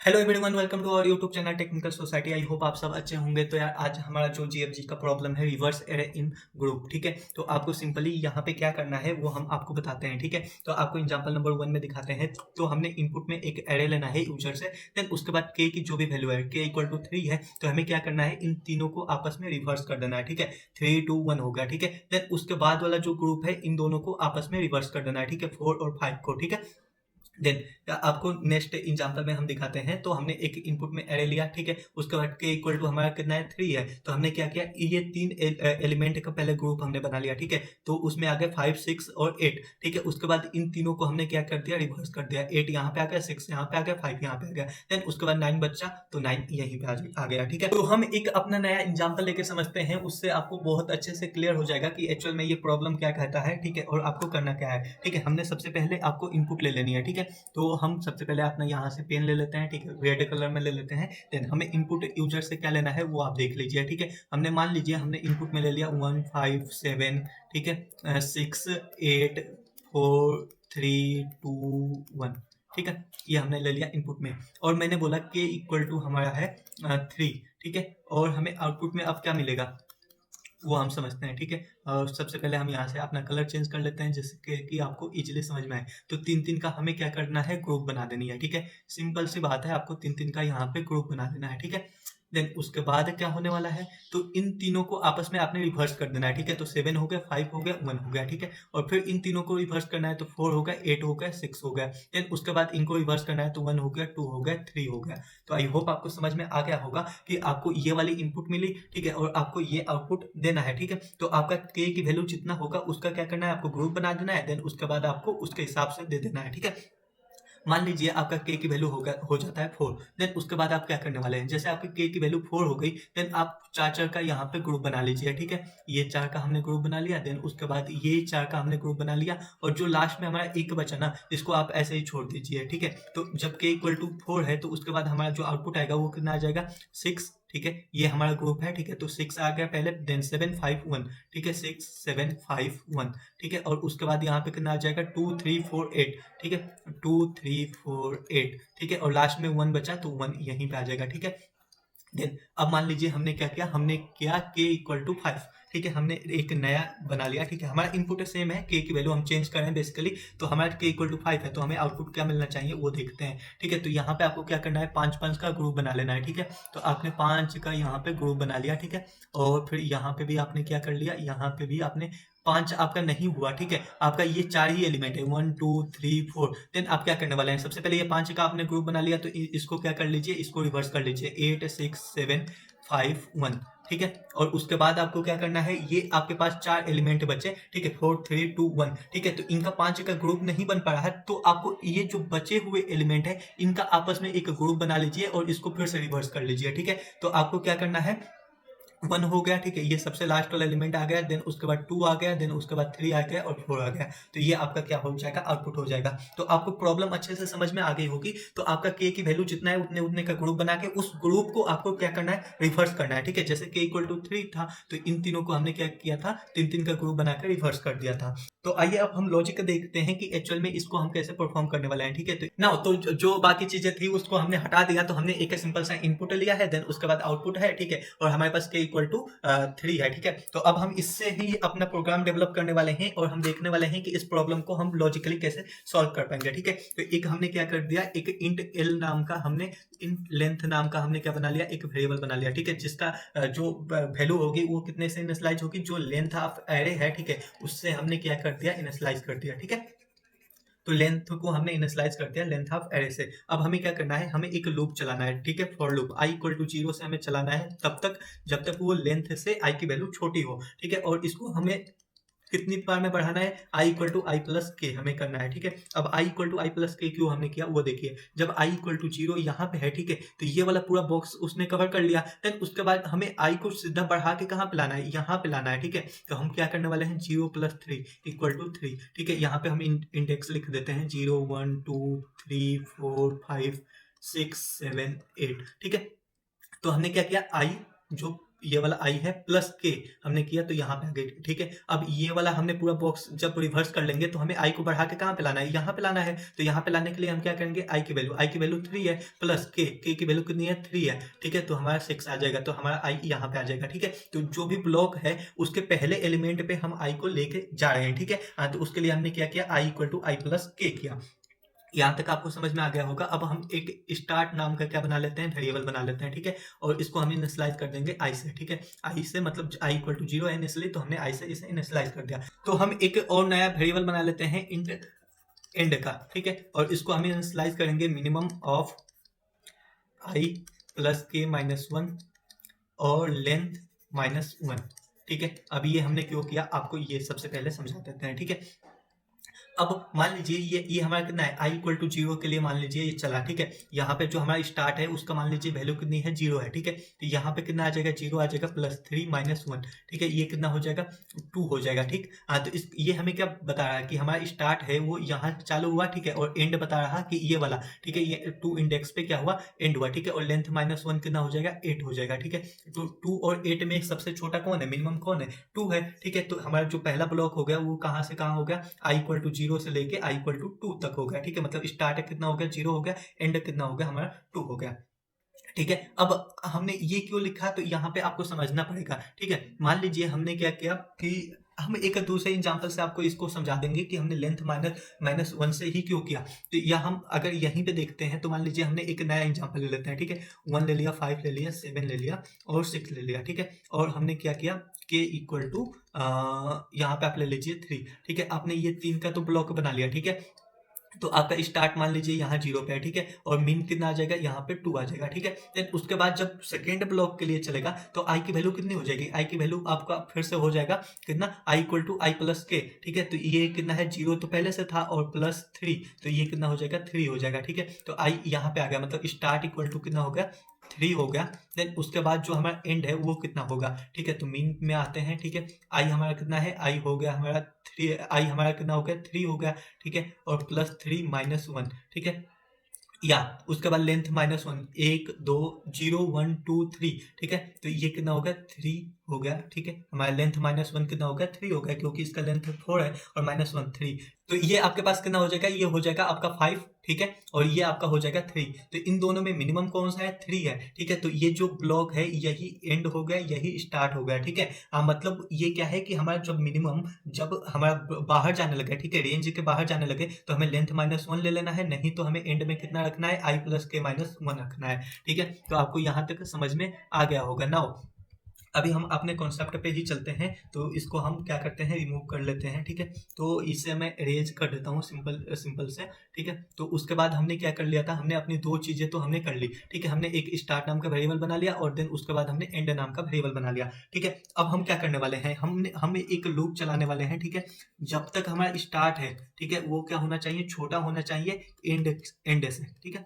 Hello everyone, welcome to our YouTube channel technical society. I hope आप सब अच्छे होंगे। तो यार आज हमारा जो जीएफजी का प्रॉब्लम है, रिवर्स एरे इन ग्रुप, ठीक है। तो आपको सिंपली यहाँ पे क्या करना है वो हम आपको बताते हैं, ठीक है। तो आपको एग्जांपल नंबर 1 में दिखाते हैं। तो हमने इनपुट में एक एरे लेना है यूजर से, देन उसके बाद के की जो भी वैल्यू है, के इक्वल टू 3 है, तो हमें क्या करना है, इन तीनों को आपस में रिवर्स कर देना है, ठीक है। 3 2 1 हो गया, ठीक है। देन उसके बाद वाला जो ग्रुप है, इन दोनों को आपस में रिवर्स कर देना है, ठीक है, 4 और 5 को, ठीक है। देन आपको नेक्स्ट एग्जांपल में हम दिखाते हैं। तो हमने एक इनपुट में एरे लिया, ठीक है। उसके बाद के इक्वल टू हमारा कितना है, 3 है। तो हमने क्या किया, ये तीन एलिमेंट का पहले ग्रुप हमने बना लिया, ठीक है। तो उसमें आ गया 5 6 और 8, ठीक है। उसके बाद इन तीनों को हमने क्या कर दिया, रिवर्स कर दिया। 8 यहाँ पे आ गया, 6 यहाँ पे आ गया, 5 यहाँ पे आ गया। देन उसके बाद 9 बच्चा, तो 9 यहीं पे आ गया, ठीक है। तो हम एक अपना नया एग्जाम्पल लेके समझते हैं, उससे आपको बहुत अच्छे से क्लियर हो जाएगा कि एक्चुअल में ये प्रॉब्लम क्या कहता है, ठीक है, और आपको करना क्या है, ठीक है। हमने सबसे पहले आपको इनपुट ले लेनी है, ठीक है। तो हम सबसे पहले अपना यहाँ से पेन ले लेते हैं, ठीक है, रेड कलर में ले लेते हैं। देन हमें इनपुट यूजर से क्या लेना है वो आप देख लीजिए, ठीक है। हमने मान लीजिए हमने इनपुट में ले लिया 1 5 7, ठीक है, 6 8 4 3 2 1, ठीक है। ये हमने ले लिया इनपुट में, और मैंने बोला के इक्वल टू हमारा है 3, ठीक है। और हमें आउटपुट में अब क्या मिलेगा वो हम समझते हैं, ठीक है। सबसे पहले हम यहाँ से अपना कलर चेंज कर लेते हैं, जिससे कि आपको इजीली समझ में आए। तो तीन तीन का हमें क्या करना है, ग्रुप बना देनी है, ठीक है। सिंपल सी बात है, आपको तीन तीन का यहाँ पे ग्रुप बना देना है, ठीक है। देन उसके बाद क्या होने वाला है, तो इन तीनों को आपस में आपने रिवर्स कर देना है, ठीक है। तो 7 हो गया, 5 हो गया, 1 हो गया, ठीक है। और फिर इन तीनों को रिवर्स करना है, तो 4 हो गया, 8 हो गया, 6 हो गया। देन उसके बाद इनको रिवर्स करना है, तो 1 हो गया, 2 हो गया, 3 हो गया। तो आई होप आपको समझ में आ गया होगा कि आपको ये वाली इनपुट मिली, ठीक है, और आपको ये आउटपुट देना है, ठीक है। तो आपका के की वैल्यू जितना होगा उसका क्या करना है, आपको ग्रुप बना देना है। देन उसके बाद आपको उसके हिसाब से दे देना है, ठीक है। मान लीजिए आपका के की वैल्यू हो जाता है 4। देन उसके बाद आप क्या करने वाले हैं, जैसे आपके के की वैल्यू 4 हो गई, देन आप चार चार का यहाँ पे ग्रुप बना लीजिए, ठीक है। ये 4 का हमने ग्रुप बना लिया, देन उसके बाद ये 4 का हमने ग्रुप बना लिया, और जो लास्ट में हमारा एक बचा ना, इसको आप ऐसे ही छोड़ दीजिए, ठीक है। तो जब के इक्वल टू 4 है, तो उसके बाद हमारा जो आउटपुट आएगा वो कितना आ जाएगा, 6, ठीक है। ये हमारा ग्रुप है, ठीक है। तो 6 आ गया पहले, देन 7 5 1, ठीक है, 6 7 5 1, ठीक है। और उसके बाद यहाँ पे कितना आ जाएगा, 2 3 4 8, ठीक है, 2 3 4 8, ठीक है। और लास्ट में 1 बचा, तो 1 यहीं पे आ जाएगा, ठीक है। देन अब मान लीजिए हमने क्या किया, हमने किया के इक्वल टू 5, ठीक है। हमने एक नया बना लिया, ठीक है। हमारा इनपुट सेम है, के की वैल्यू हम चेंज कर रहे हैं बेसिकली। तो हमारा के इक्वल टू 5 है, तो हमें आउटपुट क्या मिलना चाहिए वो देखते हैं, ठीक है। तो यहाँ पे आपको क्या करना है, 5 5 का ग्रुप बना लेना है, ठीक है। तो आपने 5 का यहाँ पे ग्रुप बना लिया, ठीक है। और फिर यहाँ पे भी आपने क्या कर लिया, यहाँ पे भी आपने 5 आपका नहीं हुआ, ठीक है। आपका ये 4 ही एलिमेंट है, 1 2 3 4। देन आप क्या करने वाले हैं, सबसे पहले ये 5 का आपने ग्रुप बना लिया, तो इसको क्या कर लीजिए, इसको रिवर्स कर लीजिए, 8 6 7 5 1, ठीक है। और उसके बाद आपको क्या करना है, ये आपके पास 4 एलिमेंट बचे, ठीक है, 4 3 2 1, ठीक है। तो इनका 5 का ग्रुप नहीं बन पा रहा है, तो आपको ये जो बचे हुए एलिमेंट है इनका आपस में एक ग्रुप बना लीजिए, और इसको फिर से रिवर्स कर लीजिए, ठीक है। तो आपको क्या करना है, 1 हो गया, ठीक है, ये सबसे लास्ट वाला एलिमेंट आ गया। देन उसके बाद 2 आ गया, देन उसके बाद 3 आ गया, और 4 आ गया। तो ये आपका क्या हो जाएगा, आउटपुट हो जाएगा। तो आपको प्रॉब्लम अच्छे से समझ में आ गई होगी। तो आपका के की वैल्यू जितना है उतने उतने का ग्रुप बना के उस ग्रुप को आपको क्या करना है, रिवर्स करना है, ठीक है। जैसे के इक्वल टू 3 था, तो इन तीनों को हमने क्या किया था, तीन तीन का ग्रुप बनाकर रिवर्स कर दिया था। तो आइए अब हम लॉजिक देखते हैं कि एक्चुअल में इसको हम कैसे परफॉर्म करने वाले हैं, ठीक है। तो ना तो जो बाकी चीजें थी उसको हमने हटा दिया। तो हमने एक सिंपल सा इनपुट लिया है, देन उसके बाद आउटपुट है, ठीक है। और हमारे पास के इक्वल टू 3 है, ठीक है। तो अब हम इससे ही अपना प्रोग्राम डेवलप करने वाले हैं, और हम देखने वाले हैं कि इस प्रॉब्लम को हम लॉजिकली कैसे सॉल्व कर पाएंगे, ठीक है। तो एक हमने क्या कर दिया, एक इंट एल नाम का हमने, इन लेंथ नाम का हमने क्या बना लिया, एक वेरिएबल बना लिया, ठीक है। जिसका जो वैल्यू होगी वो कितने से इनिशियलाइज होगी, जो लेंथ ऑफ एरे है, ठीक है, उससे हमने क्या कर दिया, इनिशियलाइज कर दिया, ठीक है। तो लेंथ को हमने इनिशियलाइज कर दिया लेंथ ऑफ एरे से। अब हमें क्या करना है, हमें एक लूप चलाना है, ठीक है, for loop i equal to 0 से हमें चलाना है तब तक जब तक वो लेंथ से आई की वैल्यू छोटी हो, ठीक है। और इसको हमें कितनी बार में बढ़ाना है, आई इक्वल टू आई प्लस के हमें करना है, ठीक है। अब आई इक्वल टू आई प्लस के क्यों हमने किया वो देखिए, जब आई इक्वल टू 0 यहाँ पे है, ठीक है, तो ये वाला पूरा बॉक्स उसने कवर कर लिया। देन उसके बाद हमें आई को सीधा बढ़ा के कहाँ पे लाना है, यहाँ पे लाना है, ठीक है। तो हम क्या करने वाले हैं, 0 प्लस 3 इक्वल टू 3, ठीक है। यहाँ पे हम इंडेक्स लिख देते हैं, 0 1 2 3 4 5 6 7 8, ठीक है। तो हमने क्या किया, आई जो ये वाला आई है प्लस के हमने किया तो यहाँ पे आ गई, ठीक है। अब ये वाला हमने पूरा बॉक्स जब रिवर्स कर लेंगे तो हमें आई को बढ़ा के कहाँ पे लाना है, यहाँ पे लाना है। तो यहाँ पे लाने के लिए हम क्या करेंगे, आई की वैल्यू 3 है प्लस के की वैल्यू कितनी है 3 है, ठीक है। तो हमारा 6 आ जाएगा, तो हमारा आई यहाँ पे आ जाएगा, ठीक है। तो जो भी ब्लॉक है उसके पहले एलिमेंट पे हम आई को लेके जा रहे हैं, ठीक है। तो उसके लिए हमने क्या किया, आई इक्वल टू आई प्लस के किया। यहाँ तक आपको समझ में आ गया होगा। अब हम एक स्टार्ट नाम का क्या बना लेते हैं, वेरिएबल बना लेते हैं, ठीक है। और इसको हम इनिशियलाइज कर देंगे आई से, ठीक है। आई से मतलब आई इक्वल टू 0 है इनिशियली, तो हमने आई से इसे इनिशियलाइज कर दिया। तो हम एक और नया वेरिएबल बना लेते हैं इंट एंड का, ठीक है। और इसको हम इनिशियलाइज करेंगे मिनिमम ऑफ आई प्लस के माइनस 1 और लेंथ माइनस 1, ठीक है। अब ये हमने क्यों किया आपको ये सबसे पहले समझा देते हैं, ठीक है। अब मान लीजिए ये हमारा कितना है, आई इक्वल टू 0 के लिए मान लीजिए ये चला, ठीक है। यहाँ पे जो हमारा स्टार्ट है उसका मान लीजिए वैल्यू कितनी है, 0 है, ठीक है। तो यहाँ पे कितना आ जाएगा, 0 आ जाएगा प्लस 3 माइनस 1, ठीक है। ये कितना हो जाएगा, 2 हो जाएगा, ठीक। हाँ, तो इस ये हमें क्या बता रहा है कि हमारा स्टार्ट है वो यहाँ चालू हुआ, ठीक है। और एंड बता रहा कि ये वाला, ठीक है, ये 2 इंडेक्स पे क्या हुआ, एंड हुआ, ठीक है। और लेंथ माइनस 1 कितना हो जाएगा, 8 हो जाएगा, ठीक है। तो 2 और 8 में सबसे छोटा कौन है, मिनिमम कौन है, 2 है, ठीक है। तो हमारा जो पहला ब्लॉक हो गया वो कहाँ से कहाँ हो गया, आई इक्वल टू 0 से लेके आई इक्वल टू 2 तक हो गया, ठीक है। मतलब स्टार्ट कितना हो गया, 0 हो गया, एंड कितना हो गया हमारा 2 हो गया, ठीक है। अब हमने ये क्यों लिखा, तो यहाँ पे आपको समझना पड़ेगा, ठीक है। मान लीजिए हमने क्या किया कि हम एक दूसरे एग्जांपल से आपको इसको समझा देंगे कि हमने लेंथ माइनस 1 से ही क्यों किया। तो या हम अगर यहीं पे देखते हैं तो मान लीजिए हमने एक नया एग्जांपल ले लेते हैं, ठीक है। 1 ले लिया, 5 ले लिया, 7 ले लिया और 6 ले लिया, ठीक है। और हमने क्या किया, के इक्वल टू यहाँ पे आप ले लीजिए 3, ठीक है। आपने ये 3 का तो ब्लॉक बना लिया, ठीक है। तो आपका स्टार्ट मान लीजिए यहाँ 0 पे है, ठीक है। और मीन कितना आ जाएगा, यहाँ पे 2 आ जाएगा, ठीक है। देन उसके बाद जब सेकेंड ब्लॉक के लिए चलेगा तो आई की वैल्यू कितनी हो जाएगी, आई की वैल्यू आपका फिर से हो जाएगा कितना, आई इक्वल टू आई प्लस के, ठीक है। तो ये कितना है, 0 तो पहले से था और प्लस 3, तो ये कितना हो जाएगा, 3 हो जाएगा, ठीक है। तो आई यहाँ पे आ गया, मतलब स्टार्ट इक्वल टू कितना हो गया, 3 हो गया। देन उसके बाद जो हमारा एंड है वो कितना होगा, ठीक है। तो मीन में आते हैं, ठीक है। आई हमारा कितना है, आई हो गया हमारा 3, आई हमारा कितना हो गया, 3 हो गया, ठीक है। और प्लस 3 माइनस 1, ठीक है। या उसके बाद लेंथ माइनस 1, 1 2 0 1 2 3, ठीक है। तो ये कितना हो गया, 3 हो गया, ठीक है। हमारा लेंथ माइनस 1 कितना हो गया, 3 हो गया, क्योंकि इसका लेंथ 4 है और माइनस 1 3। तो ये आपके पास कितना हो जाएगा, ये हो जाएगा आपका 5, ठीक है। और ये आपका हो जाएगा 3। तो इन दोनों में मिनिमम कौन सा है, 3 है, ठीक है। तो ये जो ब्लॉक है यही एंड हो गया, यही स्टार्ट हो गया, ठीक है। मतलब ये क्या है कि हमारा जब मिनिमम जब हमारा बाहर जाने लगे, ठीक है, रेंज के बाहर जाने लगे तो हमें लेंथ माइनस 1 ले लेना है, नहीं तो हमें एंड में कितना रखना है, आई प्लस के माइनस 1 रखना है, ठीक है। तो आपको यहाँ तक समझ में आ गया होगा। नाउ अभी हम अपने कॉन्सेप्ट पे ही चलते हैं, तो इसको हम क्या करते हैं, रिमूव कर लेते हैं, ठीक है। तो इसे मैं अरेंज कर देता हूँ सिंपल से, ठीक है। तो उसके बाद हमने क्या कर लिया था, हमने अपनी दो चीजें तो हमने कर ली, ठीक है। हमने एक स्टार्ट नाम का वेरिएबल बना लिया और देन उसके बाद हमने एंड नाम का वेरिएबल बना लिया, ठीक है। अब हम क्या करने वाले हैं, हम एक लूप चलाने वाले हैं, ठीक है। जब तक हमारा स्टार्ट है, ठीक है, वो क्या होना चाहिए, छोटा होना चाहिए एंड से, ठीक है।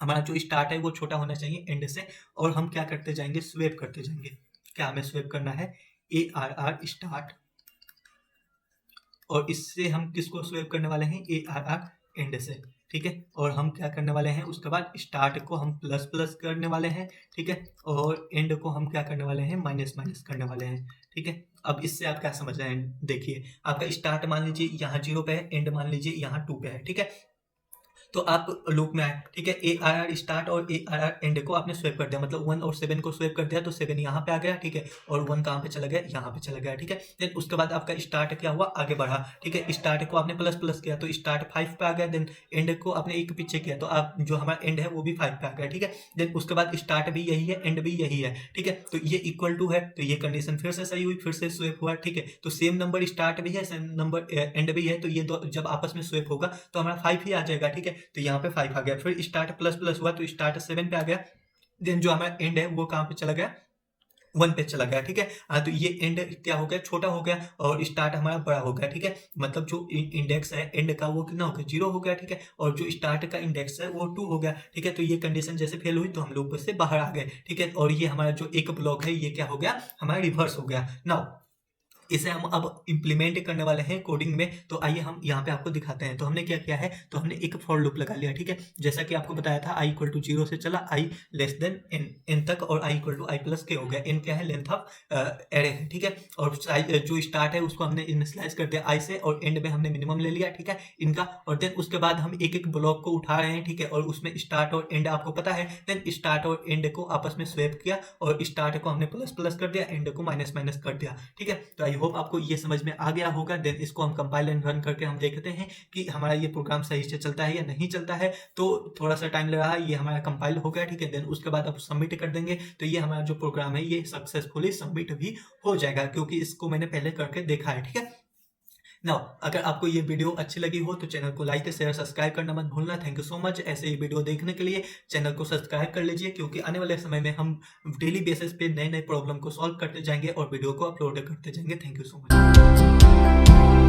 हमारा जो स्टार्ट है वो छोटा होना चाहिए एंड से। और हम क्या करते जाएंगे, स्वेप करते जाएंगे। क्या हमें स्वेप करना है, ARR स्टार्ट, और इससे हम किसको स्वेप करने वाले हैं, ARR एंड से, ठीक है। और हम क्या करने वाले हैं, उसके बाद स्टार्ट को हम प्लस प्लस करने वाले हैं, ठीक है। और एंड को हम क्या करने वाले हैं, माइनस माइनस करने वाले हैं, ठीक है। अब इससे आप क्या समझ रहे हैं, देखिए आपका स्टार्ट मान लीजिए यहाँ 0 पे है, एंड मान लीजिए यहाँ 2 पे है, ठीक है। तो आप लूप में आए, ठीक है। ARR स्टार्ट और ARR एंड को आपने स्वेप कर दिया, मतलब 1 और 7 को स्वेप कर दिया, तो 7 यहाँ पे आ गया, ठीक है। और 1 कहाँ पे चला गया, यहाँ पे चला गया, ठीक है। देन उसके बाद आपका स्टार्ट क्या हुआ, आगे बढ़ा, ठीक है। स्टार्ट को आपने प्लस प्लस किया तो स्टार्ट 5 पे आ गया। देन एंड को आपने एक पीछे किया तो आप जो हमारा एंड है वो भी 5 पे आ गया, ठीक है। देन उसके बाद स्टार्ट भी यही है, एंड भी यही है, ठीक है। तो ये इक्वल टू है, तो ये कंडीशन फिर से सही हुई, फिर से स्वेप हुआ, ठीक है। तो सेम नंबर स्टार्ट भी है, सेम नंबर एंड भी है, तो ये जब आपस में स्वेप होगा तो हमारा 5 ही आ जाएगा, ठीक है। तो यहाँ पे 5 आ गया, फिर स्टार्ट प्लस प्लस हुआ तो स्टार्ट 7 पे आ गया। देन जो हमारा एंड है वो कहाँ पे चला गया, 1 पे चला गया, ठीक है। हाँ, तो ये एंड क्या हो गया, छोटा हो गया और स्टार्ट हमारा बड़ा हो गया, ठीक है। मतलब जो इंडेक्स है एंड का वो कितना हो गया, 0 हो गया, ठीक है। और जो स्टार्ट का इंडेक्स है वो 2 हो गया, ठीक है। तो ये कंडीशन जैसे फेल हुई तो हम लोग उससे बाहर आ गए, ठीक है। और ये हमारा जो एक ब्लॉक है ये क्या हो गया, हमारा रिवर्स हो गया। नाउ इसे हम अब इम्प्लीमेंट करने वाले हैं कोडिंग में। तो आइए हम यहाँ पे आपको दिखाते हैं। तो हमने क्या किया है, तो हमने एक फॉर लूप लगा लिया, ठीक है। जैसा कि आपको बताया था i = 0 से चला i लेस देन n तक, और i = i + k हो गया। n क्या है, लेंथ ऑफ एरे है, ठीक है। और जो स्टार्ट है उसको हमने इनिशियलाइज कर दिया i से, और एंड में हमने मिनिमम ले लिया, ठीक है, इनका। और देन उसके बाद हम एक एक ब्लॉक को उठा रहे हैं, ठीक है, और उसमें स्टार्ट और एंड आपको पता है। देन स्टार्ट और एंड को आपस में स्वैप किया, और स्टार्ट को हमने प्लस प्लस कर दिया, एंड को माइनस माइनस कर दिया, ठीक है। तो आई होप आपको ये समझ में आ गया होगा। देन इसको हम कंपाइल एंड रन करके हम देखते हैं कि हमारा ये प्रोग्राम सही से चलता है या नहीं चलता है। तो थोड़ा सा टाइम लगा, ये हमारा कंपाइल हो गया, ठीक है। देन उसके बाद आप सबमिट कर देंगे, तो ये हमारा जो प्रोग्राम है ये सक्सेसफुली सबमिट भी हो जाएगा, क्योंकि इसको मैंने पहले करके देखा है, ठीक है। नाउ अगर आपको ये वीडियो अच्छी लगी हो तो चैनल को लाइक शेयर सब्सक्राइब करना मत भूलना। Thank you so much. ऐसे ही वीडियो देखने के लिए चैनल को सब्सक्राइब कर लीजिए, क्योंकि आने वाले समय में हम डेली बेसिस पे नए नए प्रॉब्लम को सॉल्व करते जाएंगे और वीडियो को अपलोड करते जाएंगे। Thank you so much.